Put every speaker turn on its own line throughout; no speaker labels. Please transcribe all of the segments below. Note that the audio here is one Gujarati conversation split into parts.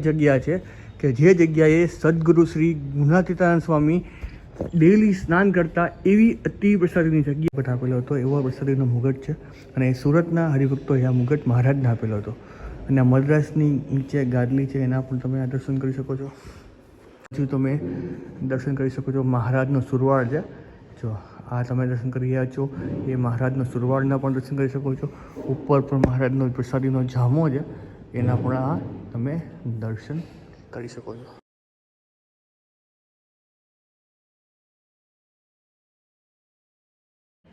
જગ્યા છે કે જે જગ્યાએ સદગુરુ શ્રી ગુણાતીતાનંદ સ્વામી ડેલી સ્નાન કરતા એવી અતિ પ્રસાદીની જગ્યા પર આપેલો હતો. એવો પ્રસાદીનો મુગટ છે અને સુરતના હરિભક્તોએ આ મુગટ મહારાજને આપેલો હતો. અને આ મદ્રાસની નીચે ગાદલી છે, એના પણ તમે આ દર્શન કરી શકો છો. પછી તમે દર્શન કરી શકો છો મહારાજનો સુરવાળ છે. જો આ તમે દર્શન કરી રહ્યા છો એ મહારાજનો સુરવાળના પણ દર્શન કરી શકો છો. ઉપર પણ મહારાજનો પ્રસાદીનો જામો છે, એના પણ આ તમે દર્શન કરી શકો છો.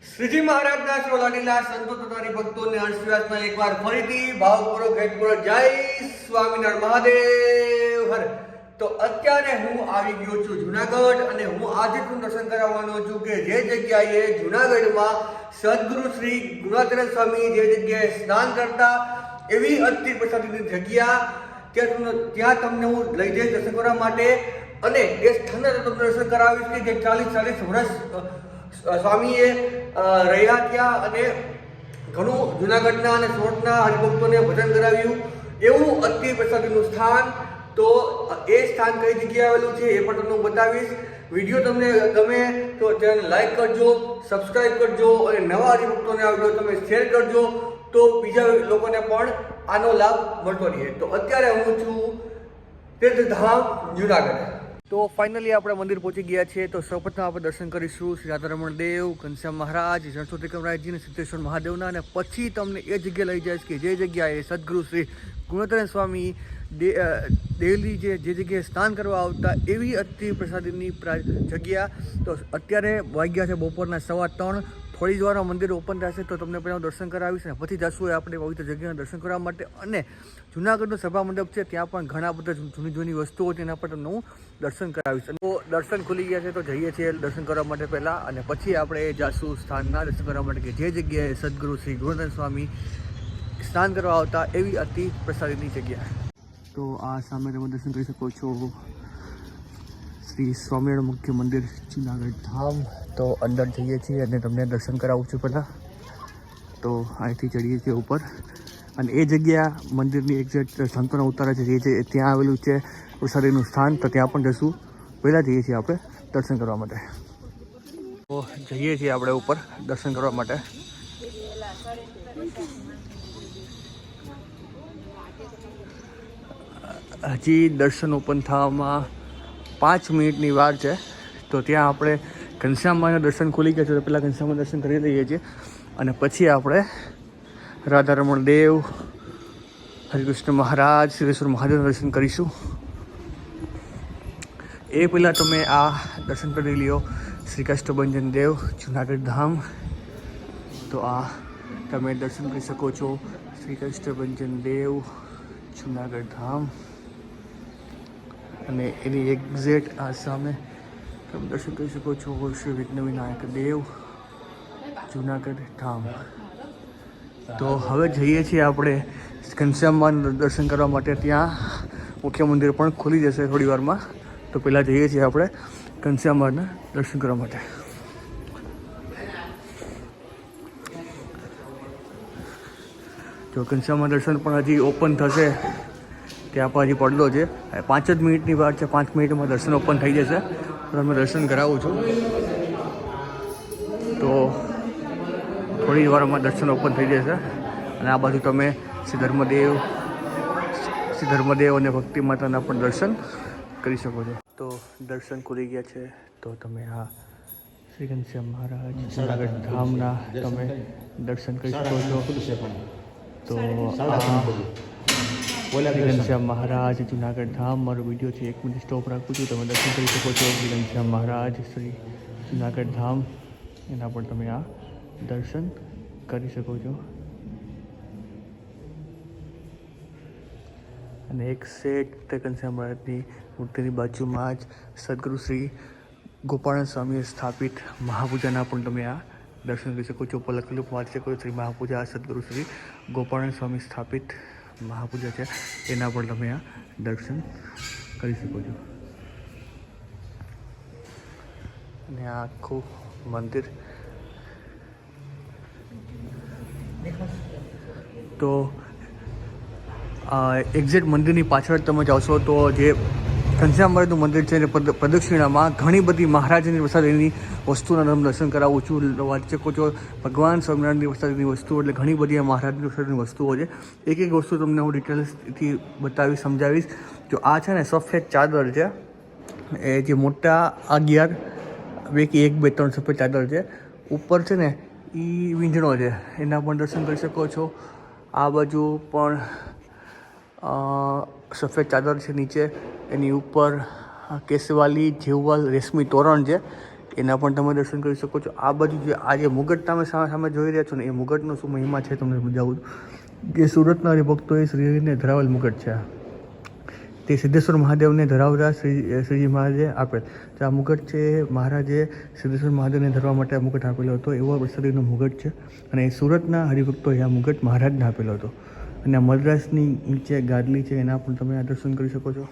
શ્રીજી મહારાજના શ્રોલાડીલા સંતો તથા હરિભક્તોને હર્ષવ્યાસના એકવાર ફરીથી ભાવપૂર્વક હેતપૂર્વક જય સ્વામિનારાયણ મહાદેવ હર. તો અત્યારે હું આવી ગયો છું જુનાગઢ અને હું આજે પણ દર્શન કરાવવાનો છું કે જે જગ્યાએ જુનાગઢમાં સદગુરુ શ્રી ગુણાતીતાનંદ સ્વામી જે જગ્યાએ સ્નાન કરતા એવી અતિ પ્રસાદીની જગ્યા ત્યાં તમને હું લઈ જઈશ દર્શન કરવા માટે. અને એ સ્થાને તમને દર્શન કરાવીશ કે જે 40 વર્ષ સ્વામીએ રહ્યા ત્યાં અને ઘણું જુનાગઢના અને સુરતના હરિભક્તોને ભજન કરાવ્યું એવું અતિ પ્રસાદીનું સ્થાન. તો એ સ્થાન કઈ જગ્યાએ આવેલું છે એ પણ તમને હું બતાવીશ. વિડીયો તમને ગમે તો ચેનલ લાઈક કરજો, સબસ્ક્રાઈબ કરજો અને નવા હરિભક્તોને આ વિડીયો તમે શેર કરજો તો બીજા લોકોને પણ આનો લાભ મળતો રહે. તો અત્યારે હું છું તીર્થધામ જુનાગઢ. તો ફાઇનલી આપણે મંદિર પહોંચી ગયા છીએ. તો સૌપ્રથમ આપણે દર્શન કરીશું શ્રી રાધારમણ દેવ, ઘનશ્યામ મહારાજ, રણછોડ રાયજી અને સિદ્ધેશ્વર મહાદેવના. અને પછી તમને એ જગ્યાએ લઈ જઈશ કે જે જગ્યાએ સદગુરુ શ્રી ગુણાતીતાનંદ સ્વામી ડેલી જે જગ્યાએ સ્નાન કરવા આવતા એવી અતિ પ્રસાદીની જગ્યા. તો અત્યારે વાગ્યા છે બપોરના 3:15. થોડી જ વારમાં મંદિર ઓપન થશે તો તમને પહેલાં દર્શન કરાવીશ અને પછી જશું આપણે પવિત્ર જગ્યાના દર્શન કરવા માટે. અને જૂનાગઢનો સભા મંડપ છે, ત્યાં પણ ઘણા બધા જૂની વસ્તુઓ તેના પર તમને હું દર્શન કરાવીશ. તો દર્શન ખુલી ગયા છે તો જઈએ છીએ દર્શન કરવા માટે પહેલાં, અને પછી આપણે જાશું સ્થાનના દર્શન કરવા માટે કે જે જગ્યાએ સદગુરુ શ્રી ગુણાતીતાનંદ સ્વામી સ્નાન કરવા આવતા એવી અતિ પ્રસાદીની જગ્યા. તો આ સામે તમે દર્શન કરી શકો છો શ્રી સ્વામિનારાયણ મુખ્ય મંદિર જુનાગઢ ધામ. તો અંદર જઈએ છીએ અને તમને દર્શન કરાવું છું પહેલાં. તો અહીંથી ચડીએ છીએ ઉપર અને એ જગ્યા મંદિરની એક્ઝેક્ટ સંતોના ઉતારા છે જે ત્યાં આવેલું છે પ્રસાદીનું સ્થાન. તો ત્યાં પણ જશું. પહેલાં જઈએ છીએ આપણે દર્શન કરવા માટે. તો જઈએ છીએ આપણે ઉપર દર્શન કરવા માટે. હજી દર્શન ઓપન થવામાં 5 મિનિટની વાર છે. તો ત્યાં આપણે ઘનશ્યામના દર્શન ખુલી ગયા છે તો પહેલાં ઘનશ્યામના દર્શન કરી લઈએ છીએ અને પછી આપણે રાધારમણ દેવ, હરિકૃષ્ણ મહારાજ, સિદ્ધેશ્વર મહાદેવના દર્શન કરીશું. એ પહેલાં તમે આ દર્શન કરી લ્યો શ્રી કષ્ટભંજન દેવ જુનાગઢ ધામ. તો આ તમે દર્શન કરી શકો છો શ્રી કષ્ટભંજન દેવ જુનાગઢ ધામ. અને એની એક્ઝેક્ટ આ સામે તમે દર્શન કરી શકો છો શ્રી વિઘ્ન વિનાયક દેવ જુનાગઢ ધામ. તો હવે જઈએ છીએ આપણે ઘનશ્યામમાં દર્શન કરવા માટે. ત્યાં મુખ્ય મંદિર પણ ખુલી જશે થોડી વારમાં. તો પહેલાં જઈએ છીએ આપણે ઘનશ્યામના દર્શન કરવા માટે. જો ઘનશ્યામના દર્શન પણ હજી ઓપન થશે, ત્યાં પર હજી પડદો છે. 5 જ મિનિટની વાર છે. 5 મિનિટમાં દર્શન ઓપન થઈ જશે. તમે દર્શન કરાવું છું. તો થોડી વારમાં દર્શન ઓપન થઈ જશે અને આ બાજુ તમે શ્રી ધર્મદેવ અને ભક્તિ માતાના પણ દર્શન કરી શકો છો. તો દર્શન ખુલી ગયા છે. તો તમે આ શ્રી ઘનશ્યામ મહારાજ જુનાગઢ ધામના તમે દર્શન કરી શકો છો. તો ઘનશ્યામ મહારાજ જુનાગઢ ધામ. મારો વિડીયો છે 1 મિનિટ સ્ટોપ રાખું છું. તમે દર્શન કરી શકો છો શ્રી ઘનશ્યામ મહારાજ શ્રી જુનાગઢ ધામ. એના પર તમે આ દર્શન કરી શકો છો. અને એક સેટ ઘનશ્યામ મહારાજની મૂર્તિની બાજુમાં જ સદગુરુ શ્રી ગોપાળન સ્વામીએ સ્થાપિત મહાપૂજાના પણ તમે આ દર્શન કરી શકો છો. ઉપર લખેલું વાંચી શકો છો શ્રી મહાપૂજા સદગુરુ શ્રી ગોપાળન સ્વામી સ્થાપિત મહાપૂજા છે, એના પણ તમે આ દર્શન કરી શકો છો. અને આ આખું મંદિર. તો એક્ઝેક્ટ મંદિરની પાછળ તમે જાશો તો જે ઘનશ્યામ મહારાજનું મંદિર છે એ પ્રદક્ષિણામાં ઘણી બધી મહારાજની પ્રસાદીની વસ્તુના તમને દર્શન કરાવું છું. વાંચી શકો છો ભગવાન સ્વામિનારાયણની પ્રસાદીની વસ્તુઓ એટલે ઘણી બધી મહારાજની પ્રસાદીની વસ્તુઓ છે. એક એક વસ્તુ તમને હું ડિટેલ્સથી બતાવીશ, સમજાવીશ. જો આ છે ને સફેદ ચાદર છે, એ જે મોટા 11 પૈકી 1, 2, 3 સફેદ ચાદર છે. ઉપર છે ને એ વીંઝણો છે, એના પણ દર્શન કરી શકો છો. આ બાજુ પણ સફેદ ચાદર છે. નીચે એની ઉપર કેસવાલી જેવલ રેશમી તોરણ છે, એના પણ તમે દર્શન કરી શકો છો. આ બાજુ આ જે મુગટ તમે સામે જોઈ રહ્યા છો ને, એ મુગટનો શું મહિમા છે તમને સમજાવું છું કે સુરતના હરિભક્તોએ શ્રીને ધરાવેલ મુગટ છે. તે સિદ્ધેશ્વર મહાદેવને ધરાવતા શ્રીજી મહારાજે આપેલ. તો આ મુગટ છે મહારાજે સિદ્ધેશ્વર મહાદેવને ધરવા માટે આ મુગટ આપેલો હતો. એવો પ્રસાદીનો મુગટ છે અને સુરતના હરિભક્તોએ આ મુગટ મહારાજને આપેલો હતો. અને આ મદ્રાસની નીચે ગાદલી છે, એના પણ તમે આ દર્શન કરી શકો છો.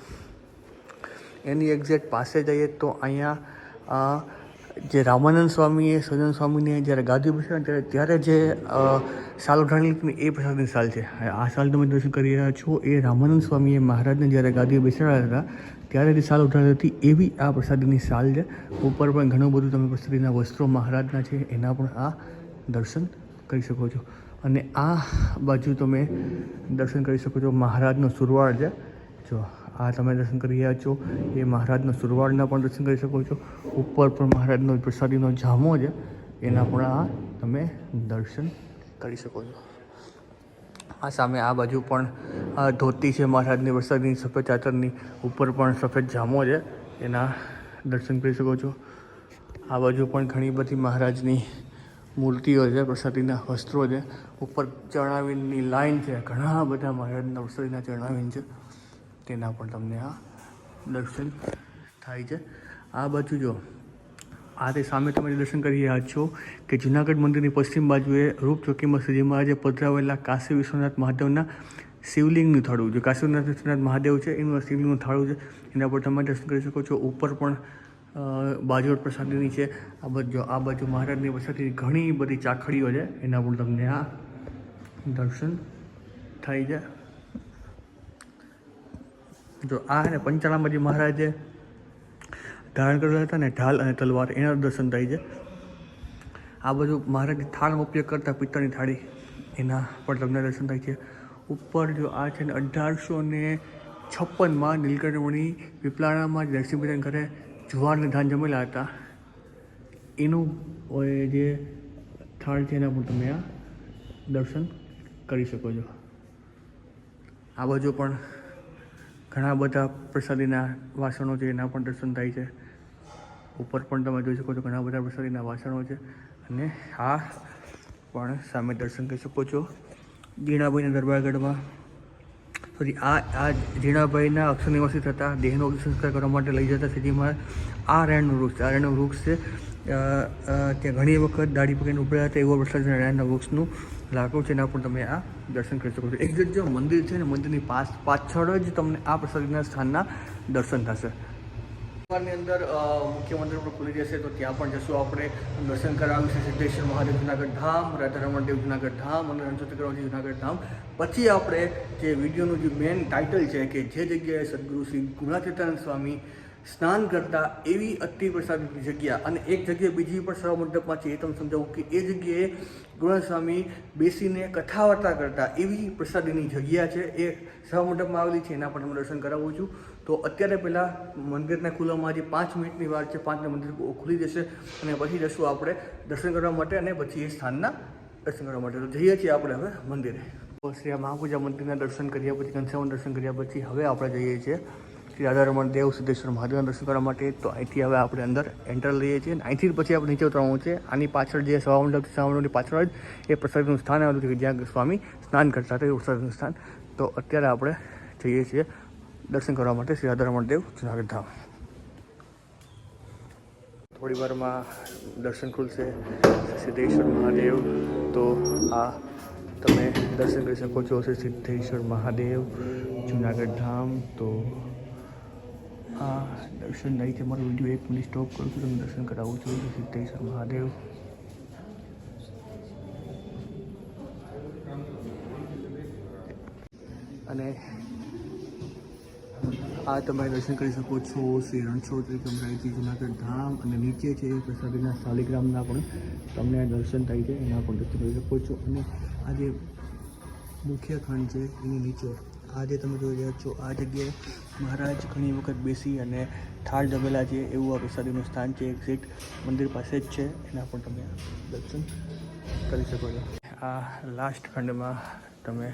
એની એક્ઝેક્ટ પાસે જઈએ તો અહીંયા જે રામાનંદ સ્વામીએ સહજાનંદ સ્વામીને જ્યારે ગાદી બેસાડી ત્યારે જે શાલ ઉઠાણી હતી એ પ્રસાદની શાલ છે. આ શાલ તમે દર્શન કરી રહ્યા છો એ રામાનંદ સ્વામીએ મહારાજને જ્યારે ગાદી બેસાડ્યા હતા ત્યારે જે શાલ ઉઠાડી હતી એવી આ પ્રસાદીની શાલ છે. ઉપર પણ ઘણું બધું તમે પ્રસાદીના વસ્ત્રો મહારાજના છે એના પણ આ દર્શન કરી શકો છો. અને આ બાજુ તમે દર્શન કરી શકો છો મહારાજનો સુરવાળ છે. જો આ તમે દર્શન કરી રહ્યા છો એ મહારાજનો સુરવાળના પણ દર્શન કરી શકો છો. ઉપર પણ મહારાજનો પ્રસાદીનો જામો છે, એના પણ આ તમે દર્શન કરી શકો છો. આ સામે આ બાજુ પણ ધોતી છે મહારાજની પ્રસાદીની સફેદ ચાદરની, ઉપર પણ સફેદ જામો છે, એના દર્શન કરી શકો છો. આ બાજુ પણ ઘણી બધી મહારાજની મૂર્તિઓ છે, પ્રસાદીના વસ્ત્રો છે. ઉપર ચરણાવીનની લાઈન છે, ઘણા બધા મહારાજના પ્રસાદીના ચરણાવીન છે, તેના પણ તમને આ દર્શન થાય છે. આ બાજુ જો આ તે સામે તમે દર્શન કરી રહ્યા છો કે જૂનાગઢ મંદિરની પશ્ચિમ બાજુએ રૂપ ચોકીમાં શ્રીજી મહારાજે પધરાવેલા કાશી વિશ્વનાથ મહાદેવના શિવલિંગનું થાળું છે. કાશી વિશ્વનાથ મહાદેવ છે એનું શિવલિંગનું થાળું છે, એના પર તમે દર્શન કરી શકો છો. ઉપર પણ બાજોટ પ્રસાદીની છે. આ બાજુ મહારાજની પ્રસાદીની ઘણી બધી ચાખડીઓ છે, એના પણ તમને આ દર્શન થાય છે. જો આ ને પંચાળામાં મહારાજે ધારણ કરેલા હતા ને ઢાલ અને તલવાર, એના દર્શન થાય છે. આ બધું મહારાજની થાળનો ઉપયોગ કરતા પિત્તળની થાળી, એના પણ તમને દર્શન થાય છે. ઉપર જો આ છે ને 1856માં નીલકંઠમણી પીપળાણામાં નરસિંહભાઈના ઘરે જુવારને ધાન જમેલા હતા, એનું જે થાળ છે એના પણ તમે આ દર્શન કરી શકો છો. આ બાજુ પણ ઘણા બધા પ્રસાદીના વાસણો છે, એના પણ દર્શન થાય છે. ઉપર પણ તમે જોઈ શકો છો ઘણા બધા પ્રસાદીના વાસણો છે. અને આ પણ સામે દર્શન કરી શકો છો જીણાભાઈના દરબારગઢમાં. સોરી, આ જીણાભાઈના અક્ષર નિવાસી થતા દેહનો સંસ્કાર કરવા માટે લઈ જતા શ્રીજી મહારાજ આ રેણનું વૃક્ષ, આ રેણનું વૃક્ષ છે. ત્યાં ઘણી વખત દાઢી પકડીને ઉભેલા હતા એવો પ્રસાદ રેણના વૃક્ષનું લાકડું છે, એના પણ તમે આ દર્શન કરી શકો છો. એક્ઝેક્ટ જો મંદિર છે ને મંદિરની પાછળ જ તમને આ પ્રસાદીના સ્થાનના દર્શન થશે. ની અંદર મુખ્ય મંદિર પણ ખુલી જશે તો ત્યાં પણ જશું આપણે. દર્શન કરાવ્યું છે સિદ્ધેશ્વર મહાદેવ જુનાગઢ ધામ, રાધારમણ દેવ જુનાગઢ ધામ અને રણછોડરાવજી જુનાગઢ ધામ. પછી આપણે જે વિડીયોનું જે મેન ટાઇટલ છે કે જે જગ્યાએ સદગુરુ શ્રી ગુણાતીતાનંદ સ્વામી સ્નાન કરતા એવી અતિ પ્રસાદની જગ્યા, અને એક જગ્યાએ બીજી પણ સભા મંડપમાં છે, એ તમને સમજાવું કે એ જગ્યાએ ગુણાતીતાનંદ સ્વામી બેસીને કથા વાર્તા કરતા એવી પ્રસાદીની જગ્યા છે, એ સભા મંડપમાં આવેલી છે. એના પણ હું દર્શન કરાવું છું. તો અત્યારે પહેલાં મંદિરના ખુલવામાં હજી 5 મિનિટની વાર છે, 5 મંદિર ખુલી જશે અને પછી જશું આપણે દર્શન કરવા માટે અને પછી એ સ્થાનના દર્શન કરવા માટે. તો જઈએ છીએ આપણે હવે મંદિરે. તો શ્રી મહાપૂજા મંદિરના દર્શન કર્યા પછી, ઘનશ્યામ દર્શન કર્યા પછી હવે આપણે જઈએ છીએ શ્રી રાધારમણ દેવ સિદ્ધેશ્વર મહાદેવના દર્શન કરવા માટે. તો અહીંથી હવે આપણે અંદર એન્ટર લઈએ છીએ અને અહીંથી પછી આપણે નીચે ઉતરવાનું છે. આની પાછળ જે સભા મંડપની પાછળ જ એ પ્રસાદનું સ્થાન આવેલું છે કે જ્યાં સ્વામી સ્નાન કરતા હતા, એ પ્રસાદનું સ્થાન. તો અત્યારે આપણે જઈએ છીએ દર્શન કરવા માટે શ્રી રાધારમણ દેવ જુનાગઢ ધામ. થોડી વારમાં દર્શન ખુલશે સિદ્ધેશ્વર મહાદેવ. તો આ તમે દર્શન કરી શકો છો શ્રી સિદ્ધેશ્વર મહાદેવ જુનાગઢ ધામ. તો આ દર્શન નહીં છે, મારો વિડીયો 1 મિનિટ સ્ટોપ કરું છું, તમને દર્શન કરાવું છું સિદ્ધેશ્વર મહાદેવ.
અને આ તમે દર્શન કરી શકો છો શ્રી રણછોડ ત્રિકમરાયજી જુનાગઢ ધામ, અને નીચે છે પ્રસાદીના શાલિગ્રામના પણ તમને દર્શન થાય છે, એના પણ દર્શન કરી શકો છો. અને આ જે મુખ્ય ખંડ છે એની નીચે આ જે તમે જોઈ રહ્યા છો આ જગ્યાએ મહારાજ ઘણી વખત બેસી અને થાળ જમેલા છે એવું આ પ્રસાદીનું સ્થાન છે. એક્ઝેક્ટ મંદિર પાસે જ છે, એના પણ તમે દર્શન કરી શકો છો. આ લાસ્ટ ખંડમાં તમે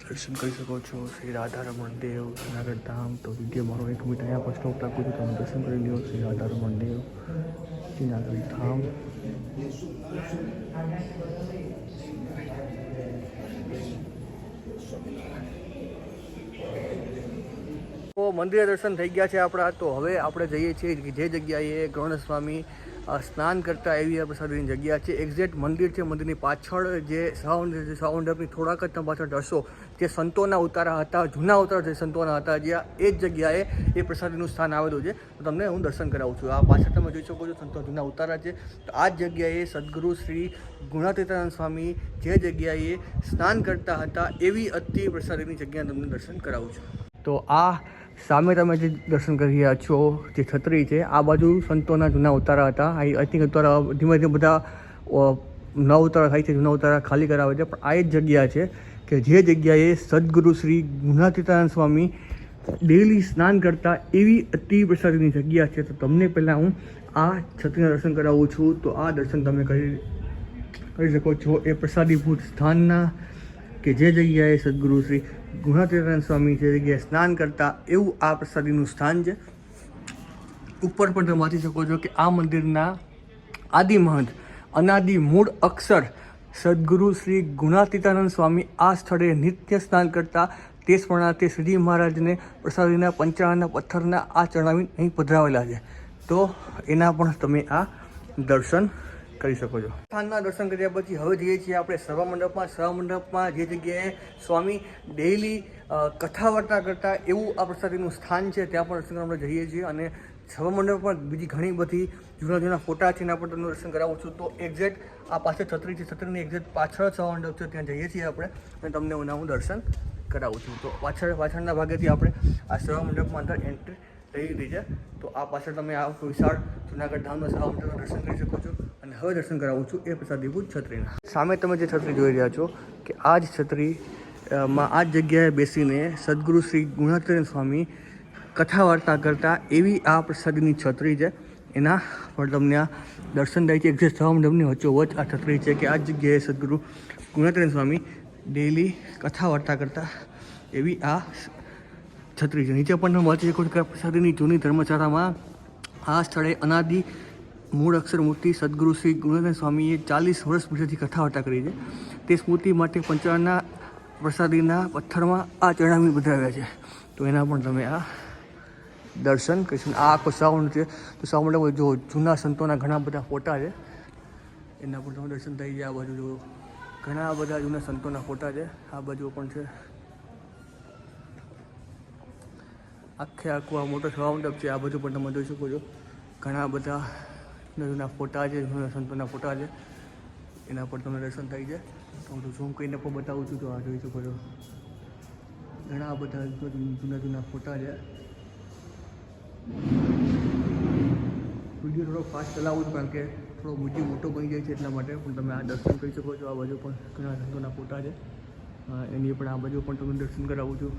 દર્શન કરી શકો છો શ્રી રાધારમણ દેવ જુનાગઢ ધામ. તો વિડીયો મારો 1 મિનિટ અહીંયા પર સ્ટોપ રાખું છું, તમે દર્શન કરી લો શ્રી રાધારમણ દેવ જુનાગઢ ધામ. તો મંદિરે દર્શન થઈ ગયા છે આપણા. તો હવે આપણે જઈએ છીએ જે જગ્યાએ ગણેશ સ્વામી સ્નાન કરતા એવી આ પ્રસાદીની જગ્યા છે. એક્ઝેક્ટ મંદિર છે, મંદિરની પાછળ જે સહમંડપની થોડાક જ પાછળ જશો જે સંતોના ઉતારા હતા, જૂના ઉતારા જે સંતોના હતા, જ્યાં એ જ જગ્યાએ એ પ્રસાદીનું સ્થાન આવેલું છે. તો તમને હું દર્શન કરાવું છું. આ પાછળ તમે જોઈ શકો છો સંતો જૂના ઉતારા છે. તો આ જ જગ્યાએ સદગુરુ શ્રી ગુણાતીતાનંદ સ્વામી જે જગ્યાએ સ્નાન કરતા હતા એવી અતિ પ્રસાદીની જગ્યા તમને દર્શન કરાવું છું. તો આ સામે તમે જે દર્શન કરી રહ્યા છો જે છત્રી છે, આ બાજુ સંતોના જૂના ઉતારા હતા. આઈ થિંક ઉતારા ધીમે ધીમે બધા નવા ઉતારા થાય છે, જૂના ઉતારા ખાલી કરાવે છે. પણ આ જ જગ્યા છે કે જે જગ્યાએ સદગુરુ શ્રી ગુણાતીતાનંદ સ્વામી ડેલી સ્નાન કરતા એવી અતિ પ્રસાદીની જગ્યા છે. તો તમને પહેલાં હું આ છત્રીના દર્શન કરાવું છું. તો આ દર્શન તમે કરી શકો છો એ પ્રસાદીભૂત સ્થાનના, કે જે જગ્યાએ સદગુરુ શ્રી ગુણાતીતાનંદ સ્વામી જે જગ્યાએ સ્નાન કરતા એવું આ પ્રસાદીનું સ્થાન છે. ઉપર પણ તમે વાંચી શકો છો કે આ મંદિરના આદિ મહંત અનાદિ મૂળ અક્ષર સદગુરુ શ્રી ગુણાતીતાનંદ સ્વામી આ સ્થળે નિત્ય સ્નાન કરતા. તે સ્મરણાર્થે શ્રીજી મહારાજને પ્રસાદીના પંચાળના પથ્થરના આ ચણાવી અહીં પધરાવેલા છે. તો એના પણ તમે આ દર્શન કરી શકો છો. સ્થાનના દર્શન કર્યા પછી હવે જઈએ છીએ આપણે સભા મંડપમાં. સભા મંડપમાં જે જગ્યાએ સ્વામી ડેઈલી કથા વાર્તા કરતા એવું આ પ્રસાદીનું સ્થાન છે, ત્યાં પણ દર્શન કરવા જઈએ છીએ. અને સભા મંડપમાં બીજી ઘણી બધી જૂના ફોટા છે, એના પણ તમને દર્શન કરાવું છું. તો એક્ઝેક્ટ આ પાસે છત્રી છે, છત્રીની એક્ઝેક્ટ પાછળ સભા મંડપ છે, ત્યાં જઈએ છીએ આપણે અને તમને હું દર્શન કરાવું છું. તો પાછળના ભાગેથી આપણે આ સભા મંડપમાં અંદર એન્ટ્રી થઈ રહી છે. તો આ પાછળ તમે આ વિશાળ જુનાગઢ ધામના સભા મંડપનું દર્શન કરી શકો છો. અને હવે દર્શન કરાવું છું એ પ્રસાદીભૂત છત્રીના. સામે તમે જે છત્રી જોઈ રહ્યા છો કે આ જ છત્રીમાં આ જ જગ્યાએ બેસીને સદગુરુ શ્રી ગુણાતીતાનંદ સ્વામી કથા વાર્તા કરતા એવી આ પ્રસાદીની છત્રી છે. એના પણ તમને આ દર્શન થાય છે. એક્ઝેક્ટ સભા મંડપની વચ્ચોવચ્ચ આ છત્રી છે કે આ જ જગ્યાએ સદગુરુ ગુણાતીતાનંદ સ્વામી ડેઈલી કથા વાર્તા કરતા એવી આ છત્રી છે. નીચે પણ તમે વાંચી શકો છો કે પ્રસાદીની જૂની ધર્મશાળામાં આ સ્થળે અનાદિ મૂળ અક્ષર મૂર્તિ સદગુરુ શ્રી ગુણાતીતાનંદ સ્વામીએ 40 વર્ષ પહેલેથી કથા વાર્તા કરી છે. તે સ્મૃતિ માટે પંચાળના પ્રસાદીના પથ્થરમાં આ ચણાવી પધરાવ્યા છે. તો એના પણ તમે આ દર્શન કરીશું. આ આખો સાઉન્ડ છે. તો સાઉન્ડ જો જૂના સંતોના ઘણા બધા ફોટા છે, એના પણ તમે દર્શન થઈ જાય. આ બાજુ જો ઘણા બધા જૂના સંતોના ફોટા છે, આ બાજુ પણ છે. આખું આ મોટો સભા મંડપ છે. આ બધું પણ તમે જોઈ શકો છો. ઘણા બધા જૂના ફોટા છે, જૂના સંતોના ફોટા છે, એના પર તમને દર્શન થઈ જાય. તો હું ઝૂમ કરીને પણ બતાવું છું. તો આ જોઈ શકો છો ઘણા બધા જૂના ફોટા છે. વિડીયો થોડો ફાસ્ટ ચલાવું છું કારણ કે થોડો વિડીયો મોટો બની જાય છે, એટલા માટે. પણ તમે આ દર્શન કરી શકો છો. આ બાજુ પણ ઘણા સંતોના ફોટા છે, એની પણ આ બાજુ પણ તમને દર્શન કરાવું છું.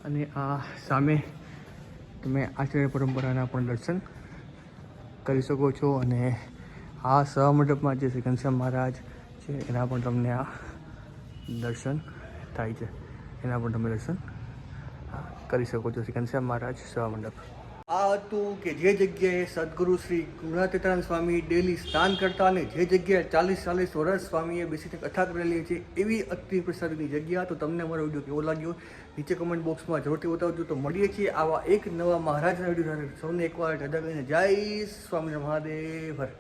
અને આ સામે તમે આચાર્ય પરંપરાના પણ દર્શન કરી શકો છો. અને આ સભા મંડપમાં જે શ્રી ઘનશ્યામ મહારાજ છે એના પણ તમને આ દર્શન થાય છે, એના પણ તમે દર્શન કરી શકો છો. શ્રી ઘનશ્યામ મહારાજ સભા મંડપ. આ હતું કે જે જગ્યાએ સદગુરુ શ્રી ગુણાતીતાનંદ સ્વામી ડેલી સ્નાન કરતા અને જે જગ્યાએ 40 વર્ષ સ્વામીએ બેસીને કથા કરેલી છે એવી અતિ પ્રસાદીની જગ્યા. તો તમને અમારો વિડીયો કેવો લાગ્યો નીચે કમેન્ટ બોક્સમાં જરૂરથી બતાવજો. તો મળીએ છીએ આવા એક નવા મહારાજના વિડીયો સાથે. સૌને એકવાર જય સ્વામિનારાયણ મહાદેવ હર.